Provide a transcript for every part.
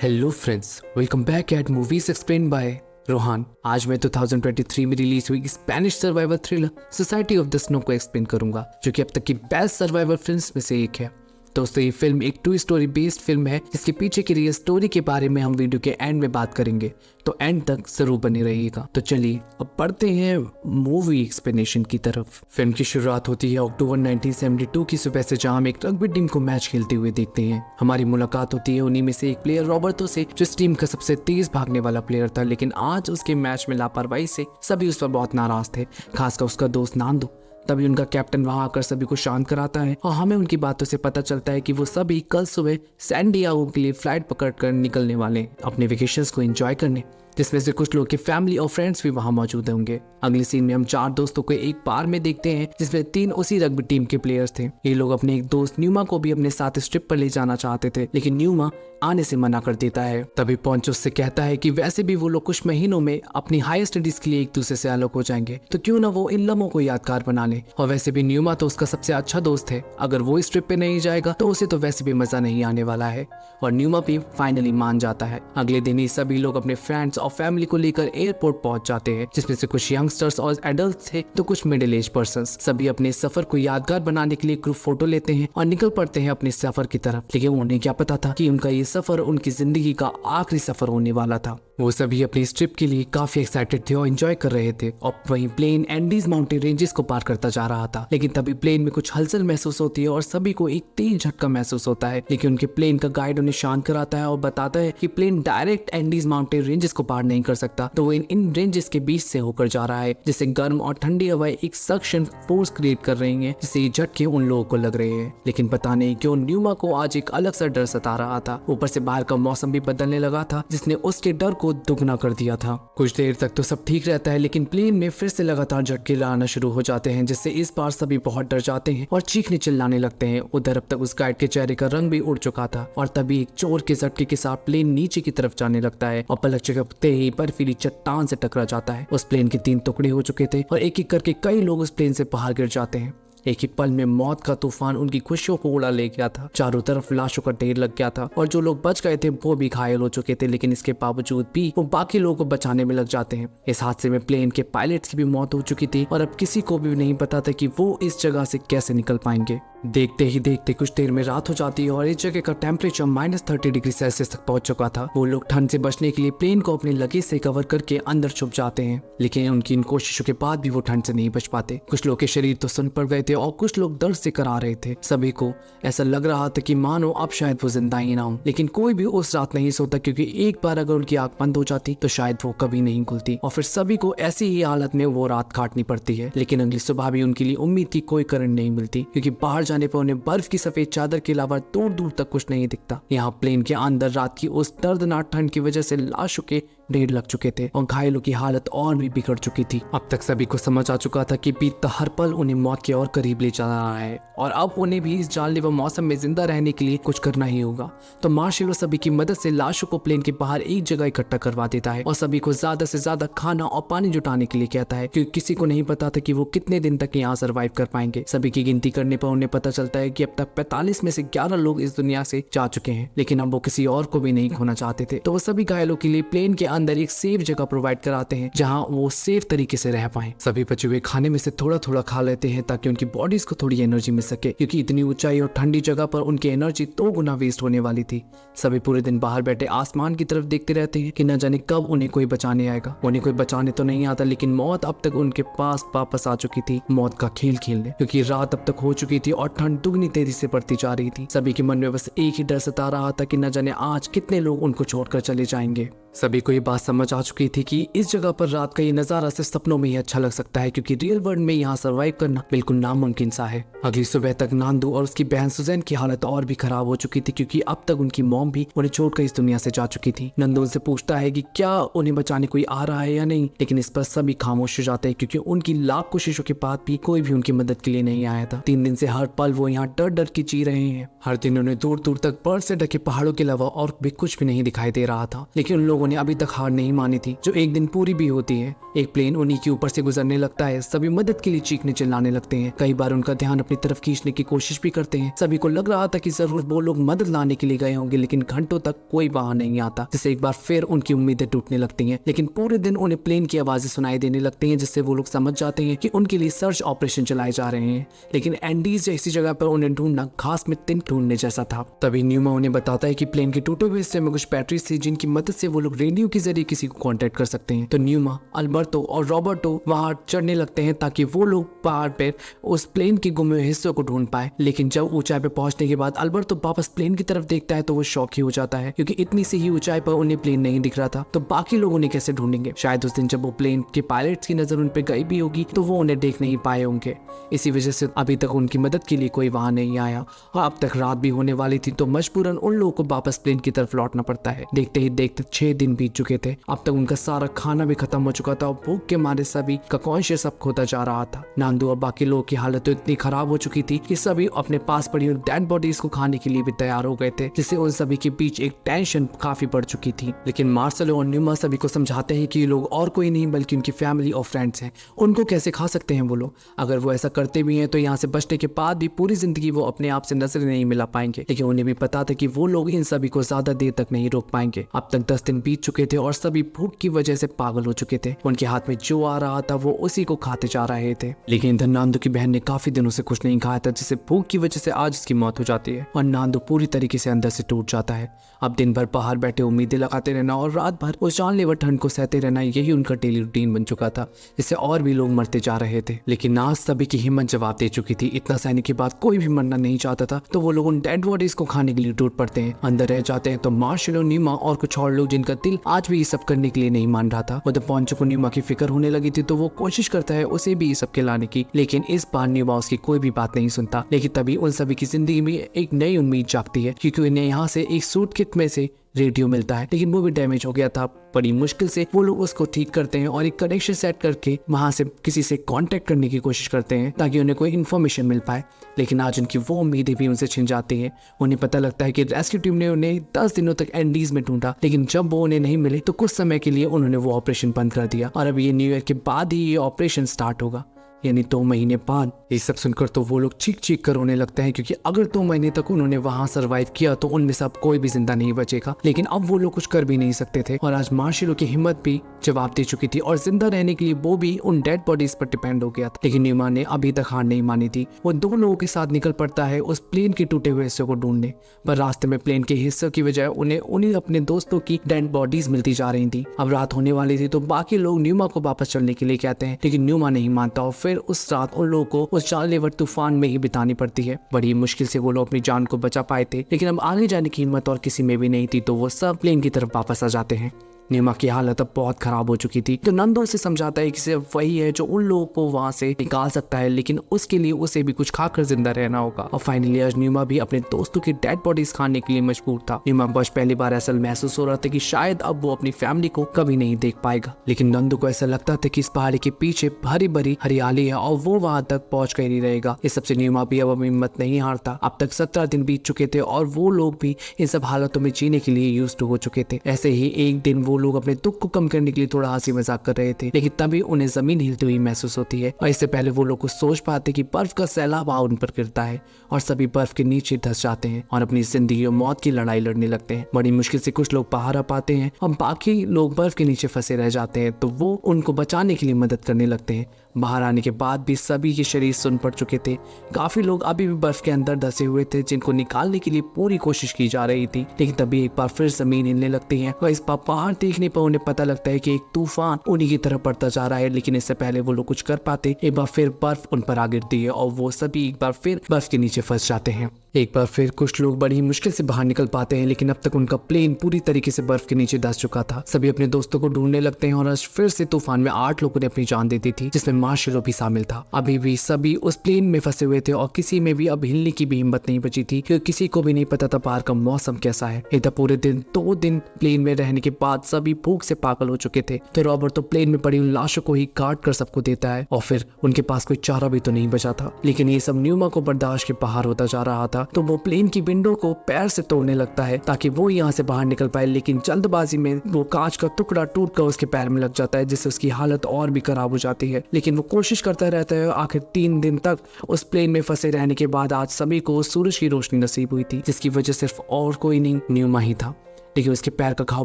Hello friends, welcome back at movies explain by Rohan. आज मैं 2023 में रिलीज हुई Spanish survival thriller society of the snow को explain करूंगा, जो कि अब तक की बेस्ट सर्वाइवल फिल्म्स में से एक है। दोस्तों, ये फिल्म एक ट्रू स्टोरी बेस्ड फिल्म है, जिसके पीछे की रियल स्टोरी के बारे में हम वीडियो के एंड में बात करेंगे, तो एंड तक जरूर बने रहिएगा। तो चलिए अब बढ़ते हैं मूवी एक्सप्लेनेशन की तरफ। फिल्म की शुरुआत होती है अक्टूबर 1972 की सुबह से, जहां हम एक रग्बी टीम को मैच खेलते हुए देखते हैं। हमारी मुलाकात होती है उन्हीं में से एक प्लेयर रॉबर्टो से, जो इस टीम का सबसे तेज भागने वाला प्लेयर था, लेकिन आज उसके मैच में लापरवाही से सभी उस पर बहुत नाराज थे, खासकर उसका दोस्त नांदो। तभी उनका कैप्टन वहां आकर सभी को शांत कराता है और हमें उनकी बातों से पता चलता है कि वो सभी कल सुबह सैन डिएगो के लिए फ्लाइट पकड़कर निकलने वाले हैं अपने वेकेशंस को एंजॉय करने, जिसमें से कुछ लोग की फैमिली और फ्रेंड्स भी वहां मौजूद होंगे। अगली सीन में हम 4 दोस्तों को एक बार में देखते हैं, जिसमें 3 उसी रग्बी टीम के प्लेयर्स थे। ये लोग अपने एक दोस्त न्यूमा को भी अपने साथ इस ट्रिप पर ले जाना चाहते थे, लेकिन न्यूमा आने से मना कर देता है। तभी पॉन्चो उससे कहता है कि वैसे भी वो लोग कुछ महीनों में अपनी हायर स्टडीज के लिए एक दूसरे से अलग हो जाएंगे, तो क्यों ना वो इन लम्हों को यादगार बना ले। और वैसे भी न्यूमा तो उसका सबसे अच्छा दोस्त है, अगर वो इस ट्रिप पे नहीं जाएगा तो उसे तो वैसे भी मजा नहीं आने वाला है। और न्यूमा भी फाइनली मान जाता है। अगले दिन ही सभी लोग अपने फ्रेंड्स और फैमिली को लेकर एयरपोर्ट पहुंच जाते हैं, जिसमें से कुछ यंगस्टर्स और एडल्ट थे तो कुछ मिडिल एज पर्सन। सभी अपने सफर को यादगार बनाने के लिए ग्रुप फोटो लेते हैं और निकल पड़ते हैं अपने सफर की तरफ। लेकिन उन्हें क्या पता था कि उनका ये सफर उनकी जिंदगी का आखिरी सफर होने वाला था। वो सभी अपनी इस ट्रिप के लिए काफी एक्साइटेड थे और एंजॉय कर रहे थे, और वहीं प्लेन एंडीज माउंटेन रेंजेस को पार करता जा रहा था। लेकिन तभी प्लेन में कुछ हलचल महसूस होती है और सभी को एक तेज झटका महसूस होता है। लेकिन उनके प्लेन का गाइड उन्हें शांत कराता है और बताता है कि plane direct Andes mountain ranges को पार नहीं कर सकता, तो वो इन रेंजेस के बीच से होकर जा रहा है, जिससे गर्म और ठंडी हवाएं एक सक्शन फोर्स क्रिएट कर रही है, जिससे ये झटके उन लोगों को लग रहे हैं। लेकिन पता नहीं क्यों न्यूमा को आज एक अलग सा डर सता रहा था। ऊपर से बाहर का मौसम भी बदलने लगा था, जिसने उसके डर को दुगना कर दिया था। कुछ देर तक तो सब ठीक रहता है, लेकिन प्लेन में फिर से लगातार झटके आना शुरू हो जाते हैं, जिससे इस बार सभी बहुत डर जाते हैं और चीखने चिल्लाने लगते हैं। उधर अब तक उस गाइड के चेहरे का रंग भी उड़ चुका था, और तभी एक जोर के झटके के साथ प्लेन नीचे की तरफ जाने लगता है और पलक झपकते ही बर्फीली चट्टान से टकरा जाता है। उस प्लेन के 3 टुकड़े हो चुके थे और एक एक करके कई लोग उस प्लेन से बाहर गिर जाते हैं। एक ही पल में मौत का तूफान उनकी खुशियों को उड़ा ले गया था। चारों तरफ लाशों का ढेर लग गया था और जो लोग बच गए थे वो भी घायल हो चुके थे, लेकिन इसके बावजूद भी वो बाकी लोगों को बचाने में लग जाते हैं। इस हादसे में प्लेन के पायलट्स की भी मौत हो चुकी थी और अब किसी को भी नहीं पता था कि वो इस जगह से कैसे निकल पाएंगे। देखते ही देखते कुछ देर में रात हो जाती है और इस जगह का टेम्परेचर -30 डिग्री सेल्सियस तक पहुंच चुका था। वो लोग ठंड से बचने के लिए प्लेन को अपने लगेज से कवर करके अंदर छुप जाते हैं, लेकिन उनकी इन कोशिशों के बाद भी वो ठंड से नहीं बच पाते। कुछ लोग के शरीर तो सुन पड़ गए थे और कुछ लोग दर्द से करा रहे थे। सभी को ऐसा लग रहा था कि मानो अब शायद वो जिंदा ही ना हो, लेकिन कोई भी उस रात नहीं सोता, क्योंकि एक बार अगर उनकी आंख बंद हो जाती तो शायद वो कभी नहीं खुलती, और फिर सभी को ऐसी ही हालत में वो रात काटनी पड़ती है। लेकिन अगली सुबह भी उनके लिए उम्मीद की कोई करंट नहीं मिलती, क्योंकि बाहर जाने पर उन्हें बर्फ की सफेद चादर के अलावा दूर दूर तक कुछ नहीं दिखता। यहाँ प्लेन के अंदर रात की उस दर्दनाक ठंड की वजह से लाशों के ढेर लग चुके थे और घायलों की हालत और भी बिगड़ चुकी थी। अब तक सभी को समझ आ चुका था कि बीतता हर पल उन्हें मौत के और करीब ले जा रहा है, और अब उन्हें भी इस जानलेवा मौसम में जिंदा रहने के लिए कुछ करना ही होगा। तो मार्शल सभी की मदद से लाशों को प्लेन के बाहर एक जगह इकट्ठा करवा देता है और सभी को ज्यादा से ज्यादा खाना और पानी जुटाने के लिए कहता है, क्योंकि किसी को नहीं पता था कि वो कितने दिन तक यहाँ सर्वाइव कर पाएंगे। सभी की गिनती करने पर उन्हें पता चलता है कि अब तक 45 में से 11 लोग इस दुनिया से जा चुके हैं, लेकिन अब वो किसी और को भी नहीं खोना चाहते थे। तो वो सभी घायलों के लिए प्लेन के अंदर एक सेफ जगह प्रोवाइड कराते हैं, जहां वो सेफ तरीके से रह पाएं। सभी बचे हुए खाने में से थोड़ा थोड़ा खा लेते हैं ताकि उनकी बॉडीज को थोड़ी एनर्जी मिल सके, क्योंकि इतनी ऊंचाई और ठंडी जगह पर उनकी एनर्जी 2 गुना वेस्ट होने वाली थी। सभी पूरे दिन बाहर बैठे आसमान की तरफ देखते रहते हैं कि न जाने कब उन्हें कोई बचाने आएगा। उन्हें कोई बचाने तो नहीं आता, लेकिन मौत अब तक उनके पास वापस आ चुकी थी, मौत का खेल खेलने, क्योंकि रात अब तक हो चुकी थी और ठंड दुगनी तेजी से बढ़ती जा रही थी। सभी के मन में बस एक ही डर सता रहा था कि न जाने आज कितने लोग उनको छोड़कर चले जाएंगे। सभी को ये बात समझ आ चुकी थी कि इस जगह पर रात का ये नजारा सिर्फ सपनों में ही अच्छा लग सकता है, क्योंकि रियल वर्ल्ड में यहाँ सरवाइव करना बिल्कुल नामुमकिन सा है। अगली सुबह तक नांदू और उसकी बहन सुजैन की हालत और भी खराब हो चुकी थी, क्योंकि अब तक उनकी मॉम भी उन्हें छोड़कर इस दुनिया से जा चुकी थी। नंदू उनसे पूछता है कि क्या उन्हें बचाने कोई आ रहा है या नहीं, लेकिन इस पर सभी खामोश हो जाते हैं, क्योंकि उनकी लाख कोशिशों के बाद भी कोई भी उनकी मदद के लिए नहीं आया था। 3 दिन से हर पल वो यहाँ डर डर के जी रहे हैं। हर दिन उन्हें दूर दूर तक बर्फ से ढके पहाड़ों के अलावा और भी कुछ भी नहीं दिखाई दे रहा था, लेकिन उन लोगों लोगों ने अभी तक हार नहीं मानी थी, जो एक दिन पूरी भी होती है। एक प्लेन उन्हीं के ऊपर से गुजरने लगता है। सभी मदद के लिए चीखने चिल्लाने लगते हैं। कई बार उनका ध्यान अपनी तरफ खींचने की कोशिश भी करते हैं। सभी को लग रहा था कि जरूर वो लोग मदद लाने के लिए गए होंगे, लेकिन घंटों तक कोई वहां नहीं आता, जिससे एक बार फिर उनकी उम्मीदें टूटने लगती हैं। लेकिन पूरे दिन उन्हें प्लेन की आवाजें सुनाई देने लगती हैं, जिससे वो लोग समझ जाते हैं कि उनके लिए सर्च ऑपरेशन चलाए जा रहे हैं। लेकिन एंडीज जैसी जगह पर उन्हें ढूंढना घास में तिन ढूंढने जैसा था। तभी न्यूमा उन्हें बताता है कि प्लेन के टूटे हुए हिस्से में कुछ बैटरीज थी, जिनकी मदद से वो लोग रेडियो के जरिए किसी को कांटेक्ट कर सकते हैं। तो न्यूमा, अल्बर्टो और रॉबर्टो वहां चढ़ने लगते हैं ताकि वो लोग पहाड़ पर उस प्लेन के गुमे हुए हिस्सों को ढूंढ पाए। लेकिन जब ऊंचाई पे पहुंचने के बाद अल्बर्टो वापस प्लेन की तरफ देखता है तो वो शॉक ही हो जाता है, क्योंकि इतनी सी ही ऊंचाई पर उन्हें प्लेन नहीं दिख रहा था। तो बाकी लोग उन्हें कैसे ढूंढेंगे? शायद उस दिन जब वो प्लेन के पायलट्स की नजर उन पे गई भी होगी तो वो उन्हें देख नहीं पाए होंगे। इसी वजह से अभी तक उनकी मदद के लिए कोई वहां नहीं आया और अब तक रात भी होने वाली थी, तो मजबूरन उन लोगों को वापस प्लेन की तरफ लौटना पड़ता है। देखते ही देखते 6 दिन बीत चुके थे। अब तक उनका सारा खाना भी खत्म हो चुका था और भूख के मारे सभी का कॉन्शियस अब खोता जा रहा था। नांदू और बाकी लोगों की हालत तो इतनी खराब हो चुकी थी कि सभी अपने पास पड़ी डेड बॉडीज को खाने के लिए भी तैयार हो गए थे, जिससे उन सभी के बीच एक टेंशन काफी बढ़ चुकी थी। लेकिन मार्सेलो और न्यूमा सभी को समझाते हैं कि ये लोग और कोई नहीं बल्कि उनकी फैमिली और फ्रेंड्स हैं। उनको कैसे खा सकते हैं वो लोग? अगर वो ऐसा करते भी हैं तो यहाँ से बचने के बाद भी पूरी जिंदगी वो अपने आप से नजर नहीं मिला पाएंगे। लेकिन उन्हें भी पता था कि वो लोग इन सभी को ज्यादा देर तक नहीं रोक पाएंगे। अब तक 10 दिन बीत चुके थे और सभी भूख की वजह से पागल हो चुके थे। उनके हाथ में जो आ रहा था वो उसी को खाते जा रहे थे। लेकिन इधर नांदू की बहन ने काफी दिनों से कुछ नहीं खाया था, जिससे भूख की वजह से आज उसकी मौत हो जाती है और नांदू पूरी तरीके से अंदर से टूट जाता है। अब दिन भर बाहर बैठे उम्मीदें लगाते रहना और रात भर उस जानलेवा ठंड को सहते रहना, यही उनका डेली रूटीन बन चुका था, जिससे और भी लोग मरते जा रहे थे। लेकिन आज सभी की हिम्मत जवाब दे चुकी थी। इतना सहने के बाद कोई भी मरना नहीं चाहता था, तो वो लोग उन डेड बॉडीज को खाने के लिए टूट पड़ते हैं। अंदर रह जाते हैं तो मार्शलो, न्यूमा और कुछ और लोग जिनका दिल आज भी ये सब करने के लिए नहीं मान रहा था। उधर पॉन्चो को न्यूमा की फिक्र होने लगी थी, तो वो कोशिश करता है उसे भी ये सब खिलाने की, लेकिन इस बार न्यूमा उसकी कोई भी बात नहीं सुनता। लेकिन तभी उन सभी की जिंदगी में एक नई उम्मीद जागती है, क्योंकि उन्हें यहाँ से एक सूट किट में से रेडियो मिलता है, लेकिन वो भी डैमेज हो गया था। बड़ी मुश्किल से वो लोग उसको ठीक करते हैं और एक कनेक्शन सेट करके वहां से किसी से कांटेक्ट करने की कोशिश करते हैं ताकि उन्हें कोई इन्फॉर्मेशन मिल पाए। लेकिन आज उनकी वो उम्मीदें भी उनसे छिन जाती हैं। उन्हें पता लगता है कि रेस्क्यू टीम ने उन्हें 10 दिनों तक एंडीज में ढूंढा, लेकिन जब वो उन्हें नहीं मिले तो कुछ समय के लिए उन्होंने वो ऑपरेशन बंद कर दिया और अब ये न्यू ईयर के बाद ही ये ऑपरेशन स्टार्ट होगा, यानी 2 महीने बाद। ये सब सुनकर तो वो लोग चीख चीख कर रोने लगते हैं, क्योंकि अगर 2 महीने तक उन्होंने वहां सरवाइव किया तो उनमें से अब कोई भी जिंदा नहीं बचेगा। लेकिन अब वो लोग कुछ कर भी नहीं सकते थे और आज मार्शलो की हिम्मत भी जवाब दे चुकी थी और जिंदा रहने के लिए वो भी उन डेड बॉडीज पर डिपेंड हो गया था। लेकिन न्यूमा ने अभी तक हार नहीं मानी थी। वो 2 लोगों के साथ निकल पड़ता है उस प्लेन के टूटे हुए हिस्सों को ढूंढने, पर रास्ते में प्लेन के हिस्सों की बजाय उन्हें अपने दोस्तों की डेड बॉडीज मिलती जा रही थी। अब रात होने वाली थी तो बाकी लोग न्यूमा को वापस चलने के लिए कहते हैं, लेकिन न्यूमा नहीं मानता और फिर उस रात उन लोगों को उस जानलेवा तूफान में ही बितानी पड़ती है। बड़ी मुश्किल से वो लोग अपनी जान को बचा पाए थे, लेकिन अब आगे जाने की हिम्मत और किसी में भी नहीं थी, तो वो सब प्लेन की तरफ वापस आ जाते हैं। न्यूमा की हालत अब बहुत खराब हो चुकी थी, तो नंदो उसे समझाता है कि सिर्फ वही है जो उन लोगों को वहां से निकाल सकता है, लेकिन उसके लिए उसे भी कुछ खाकर जिंदा रहना होगा। और फाइनली आज न्यूमा भी अपने दोस्तों की डेड बॉडीज खाने के लिए मजबूर था। न्यूमा बस पहली बार ऐसा महसूस हो रहा था कि शायद अब वो अपनी फैमिली को कभी नहीं देख पाएगा, लेकिन नंदो को ऐसा लगता था कि इस पहाड़ी के पीछे भरी भरी हरियाली है और वो वहां तक पहुंच कर ही रहेगा। इस सबसे न्यूमा भी अब हिम्मत नहीं हारता। अब तक 17 दिन बीत चुके थे और वो लोग भी इन सब हालतों में जीने के लिए यूज्ड हो चुके थे। ऐसे ही एक दिन वो लोग अपने दुख को कम करने के लिए थोड़ा हंसी मजाक कर रहे थे, लेकिन तभी उन्हें जमीन हिलती हुई महसूस होती है और इससे पहले वो लोग कुछ सोच पाते कि बर्फ का सैलाब उन पर गिरता है और सभी बर्फ के नीचे धंस जाते हैं और अपनी जिंदगी और मौत की लड़ाई लड़ने लगते हैं। बड़ी मुश्किल से कुछ लोग बाहर आ पाते हैं और बाकी लोग बर्फ के नीचे फंसे रह जाते हैं, तो वो उनको बचाने के लिए मदद करने लगते हैं। बाहर आने के बाद भी सभी के शरीर सुन पड़ चुके थे। काफी लोग अभी भी बर्फ के अंदर धंसे हुए थे, जिनको निकालने के लिए पूरी कोशिश की जा रही थी। लेकिन तभी एक बार फिर जमीन हिलने लगती है और इस बार पहाड़ देखने पर उन्हें पता लगता है कि एक तूफान उन्हीं की तरफ बढ़ता जा रहा है। लेकिन इससे पहले वो लोग कुछ कर पाते, एक बार फिर बर्फ उन पर आ गिरती है और वो सभी एक बार फिर बर्फ के नीचे फंस जाते हैं। एक बार फिर कुछ लोग बड़ी मुश्किल से बाहर निकल पाते हैं, लेकिन अब तक उनका प्लेन पूरी तरीके से बर्फ के नीचे धंस चुका था। सभी अपने दोस्तों को ढूंढने लगते हैं और आज फिर से तूफान में 8 लोगों ने अपनी जान दे दी थी, जिसमें मार्शलो भी शामिल था। अभी भी सभी उस प्लेन में फंसे हुए थे और किसी में भी अब हिलने की भी हिम्मत नहीं बची थी, क्योंकि किसी को भी नहीं पता था बाहर का मौसम कैसा है। इधर पूरे दिन 2 दिन प्लेन में रहने के बाद सभी भूख से पागल हो चुके थे। तो रॉबर्ट तो प्लेन में पड़ी उन लाशों को ही काट कर सबको देता है और फिर उनके पास कोई चारा भी तो नहीं बचा था। लेकिन ये सब न्यूमा को बर्दाश्त के बाहर होता जा रहा था, तो वो प्लेन की विंडो को पैर से तोड़ने लगता है ताकि वो यहाँ से बाहर निकल पाए, लेकिन जल्दबाजी में वो कांच का टुकड़ा टूट कर उसके पैर में लग जाता है, जिससे उसकी हालत और भी खराब हो जाती है। लेकिन वो कोशिश करता रहता है। आखिर 3 दिन तक उस प्लेन में फंसे रहने के बाद आज सभी को सूरज की रोशनी नसीब हुई थी, जिसकी वजह सिर्फ और कोई नहीं, न्यूमा ही था। लेकिन उसके पैर का घाव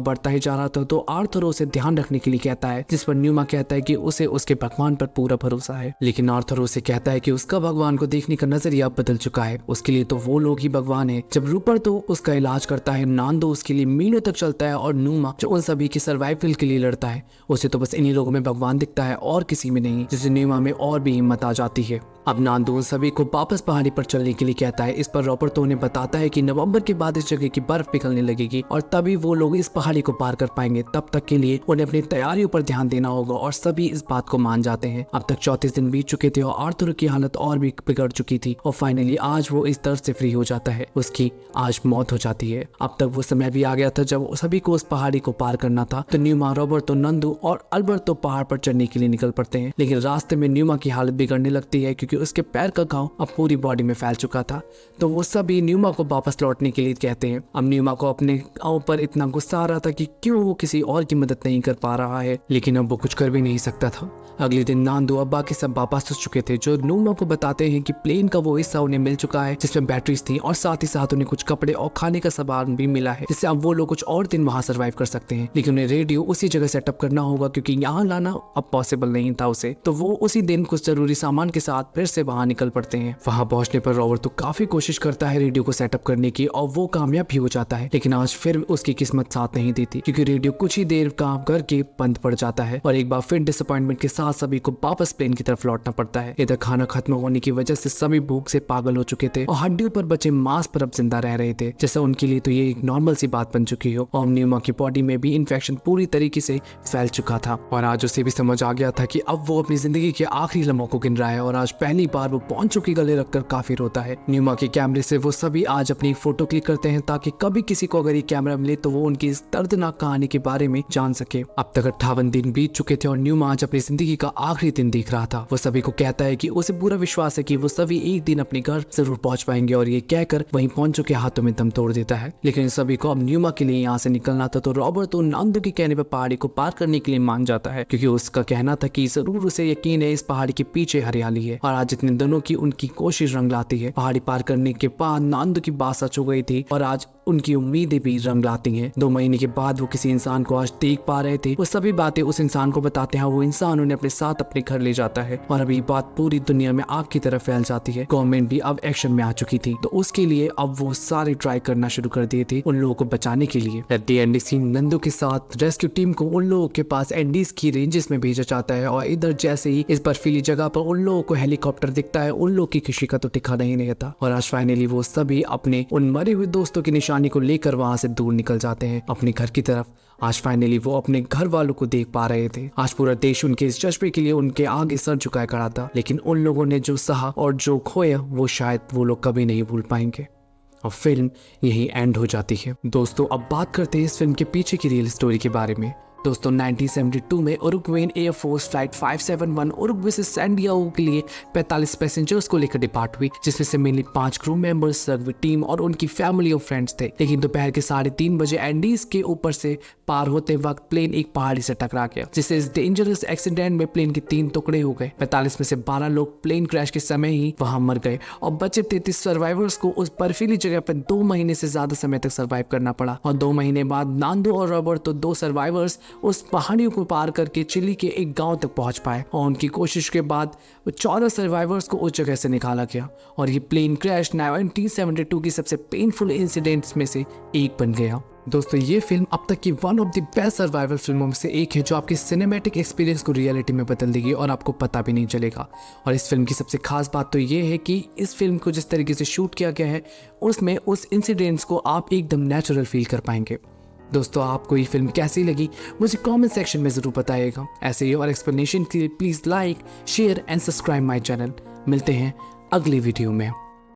बढ़ता ही जा रहा था, तो आर्थर उसे ध्यान रखने के लिए कहता है, जिस पर न्यूमा कहता है कि उसे उसके भगवान पर पूरा भरोसा है। लेकिन आर्थर उसे कहता है कि उसका भगवान को देखने का नजरिया बदल चुका है, उसके लिए तो वो लोग ही भगवान है। जब रूपर तो उसका इलाज करता है, नांदो उसके लिए मीलों तक चलता है, और न्यूमा जो उन सभी की सर्वाइवल के लिए लड़ता है, उसे तो बस इन्हीं लोगों में भगवान दिखता है और किसी में नहीं, जिससे न्यूमा में और भी हिम्मत आ जाती है। अब नांदो सभी को वापस पहाड़ी पर चलने के लिए कहता है। इस पर रॉबर्ट तो उन्हें बताता है कि नवंबर के बाद इस जगह की बर्फ पिघलने लगेगी और तभी वो लोग इस पहाड़ी को पार कर पाएंगे। तब तक के लिए उन्हें अपनी तैयारियों पर ध्यान देना होगा, और सभी इस बात को मान जाते हैं। अब तक 34 दिन बीत चुके थे और आर्थर की हालत और भी बिगड़ चुकी थी, और फाइनली आज वो इस दर्द से फ्री हो जाता है। उसकी आज मौत हो जाती है। अब तक वो समय भी आ गया था जब सभी को उस पहाड़ी को पार करना था। तो न्यूमा, रॉबर्ट, नंदू और अल्बर्ट तो पहाड़ पर चढ़ने के लिए निकल पड़ते हैं। लेकिन रास्ते में न्यूमा की हालत बिगड़ने लगती है, क्योंकि उसके पैर का अब पूरी बॉडी में फैल चुका था। तो वो सभी न्यूमा को वापस लौटने के लिए कहते हैं। अब न्यूमा को अपने ऊपर इतना गुस्सा आ रहा था कि क्यों वो किसी और की मदद नहीं कर पा रहा है, लेकिन अब वो कुछ कर भी नहीं सकता था। अगले दिन नांदो और बाकी सब वापस हो चुके थे, जो न्यूमा को बताते हैं कि प्लेन का वो हिस्सा उन्हें मिल चुका है जिसमें बैटरीज थी, और साथ ही साथ उन्हें कुछ कपड़े और खाने का सामान भी मिला है, जिससे अब वो लोग कुछ और दिन वहां सर्वाइव कर सकते हैं। लेकिन उन्हें रेडियो उसी जगह सेटअप करना होगा, क्योंकि यहाँ लाना अब पॉसिबल नहीं था उसे। तो वो उसी दिन कुछ जरूरी सामान के साथ फिर से वहां निकल पड़ते हैं। वहां पहुंचने पर रॉबर्ट तो काफी कोशिश करता है रेडियो को सेटअप करने की, और वो कामयाब भी हो जाता है। लेकिन आज फिर उसकी किस्मत साथ नहीं देती, क्योंकि रेडियो कुछ ही देर काम करके बंद पड़ जाता है, और एक बार फिर डिसअपॉइंटमेंट के साथ सभी को वापस प्लेन की तरफ लौटना पड़ता है। इधर खाना खत्म होने की वजह से सभी भूख से पागल हो चुके थे, और हड्डियों पर बचे मांस पर अब जिंदा रह रहे थे, जैसा उनके लिए तो ये एक नॉर्मल सी बात बन चुकी हो। और न्यूमा की बॉडी में भी इन्फेक्शन पूरी तरीके से फैल चुका था, और आज उसे भी समझ आ गया था कि अब वो अपनी जिंदगी के आखिरी लम्हों को गिन रहा है। और आज पहली बार वो पॉन्चो की गले रखकर काफी रोता है। न्यूमा के कैमरे से वो सभी आज अपनी फोटो क्लिक करते हैं, ताकि कभी किसी को अगर ये कैमरा मिले तो वो उनकी इस दर्दनाक कहानी के बारे में जान सके। अब तक 58 दिन बीत चुके थे, और न्यूमा आज अपनी जिंदगी का आखिरी दिन देख रहा था। वो सभी को कहता है कि उसे पूरा विश्वास है कि वो सभी एक दिन अपने घर जरूर पहुंच पाएंगे, और ये कहकर वहीं पॉन्चो के हाथों में दम तोड़ देता है। लेकिन सभी को अब न्यूमा के लिए यहाँ से निकलना था, तो रॉबर्ट तो नांदो के कहने पर पहाड़ी को पार करने के लिए मान जाता है, क्योंकि उसका कहना था कि जरूर उसे यकीन है इस पहाड़ी के पीछे हरियाली है। और आज इतने दिनों की उनकी कोशिश रंग लाती है। पहाड़ी पार करने के बाद नांदो की बात सच हो गई थी, और आज उनकी उम्मीदें भी रंग लाती हैं। 2 महीने के बाद वो किसी इंसान को आज देख पा रहे थे। वो सभी बातें उस इंसान को बताते हैं। वो इंसान उन्हें अपने साथ अपने घर ले जाता है, और अभी बात पूरी दुनिया में आग की तरफ फैल जाती है। गवर्नमेंट भी अब एक्शन में आ चुकी थी, तो उसके लिए अब वो सारे ट्राई करना शुरू कर दिए थे उन लोगों को बचाने के लिए। एट द एंड सीन नंदो के साथ रेस्क्यू टीम को उन लोगों के पास एंडीज की रेंजेस में भेजा जाता है, और इधर जैसे ही इस बर्फीली जगह पर उन लोगों को हेलीकॉप्टर दिखता है, उन लोगों की खुशी का तो ठिकाना ही नहीं रहता। और आज फाइनली वो सभी अपने उन मरे हुए दोस्तों की निशानी को लेकर वहां से दूर निकल जाते हैं अपने घर की तरफ। आज फाइनली वो अपने घर वालों को देख पा रहे थे। आज पूरा देश उनके इस जज्बे के लिए उनके आगे सर झुकाए खड़ा था, लेकिन उन लोगों ने जो सहा और जो खोया वो शायद वो लोग कभी नहीं भूल पाएंगे। और फिल्म यही एंड हो जाती है। दोस्तों अब बात करते हैं इस फिल्म के पीछे की रियल स्टोरी के बारे में। दोस्तों 1972 में उरुग्वेन एयरफोर्स फ्लाइट 571 उरुग्वे से सैन डिएगो के लिए 45 पैसेंजर्स को लेकर डिपार्ट हुई, जिसमें से mainly 5 crew members, rugby team और उनकी फैमिली और फ्रेंड्स थे। लेकिन दोपहर के 3:30 बजे एंडीज के ऊपर से पार होते वक्त प्लेन एक पहाड़ी से टकरा गया, जिससे इस डेंजरस एक्सीडेंट में प्लेन के 3 टुकड़े हो गए। 45 में से 12 लोग प्लेन क्रैश के समय ही वहां मर गए, और बचे 33 सर्वाइवर्स को उस बर्फीली जगह पर 2 महीने से ज्यादा समय तक सर्वाइव करना पड़ा। और 2 महीने बाद नांदो और रॉबर्ट तो 2 सर्वाइवर्स उस पहाड़ियों को पार करके चिली के एक गांव तक पहुंच पाए, और उनकी कोशिश के बाद 14 सर्वाइवर्स को उस जगह से निकाला गया। और ये प्लेन क्रैश 1972 की सबसे पेनफुल इंसिडेंट्स में से एक बन गया। दोस्तों ये फिल्म अब तक की one of the best survival फिल्मों में से एक है, जो आपके सिनेमैटिक एक्सपीरियंस को रियलिटी में बदल देगी और आपको पता भी नहीं चलेगा। और इस फिल्म की सबसे खास बात तो ये है कि इस फिल्म को जिस तरीके से शूट किया गया है, उसमें उस इंसिडेंट्स को आप एकदम नेचुरल फील कर पाएंगे। दोस्तों आपको ये फिल्म कैसी लगी मुझे कमेंट सेक्शन में जरूर बताइएगा। ऐसे ही और एक्सप्लेनेशन के लिए please like, share and subscribe my channel. मिलते हैं अगली वीडियो में।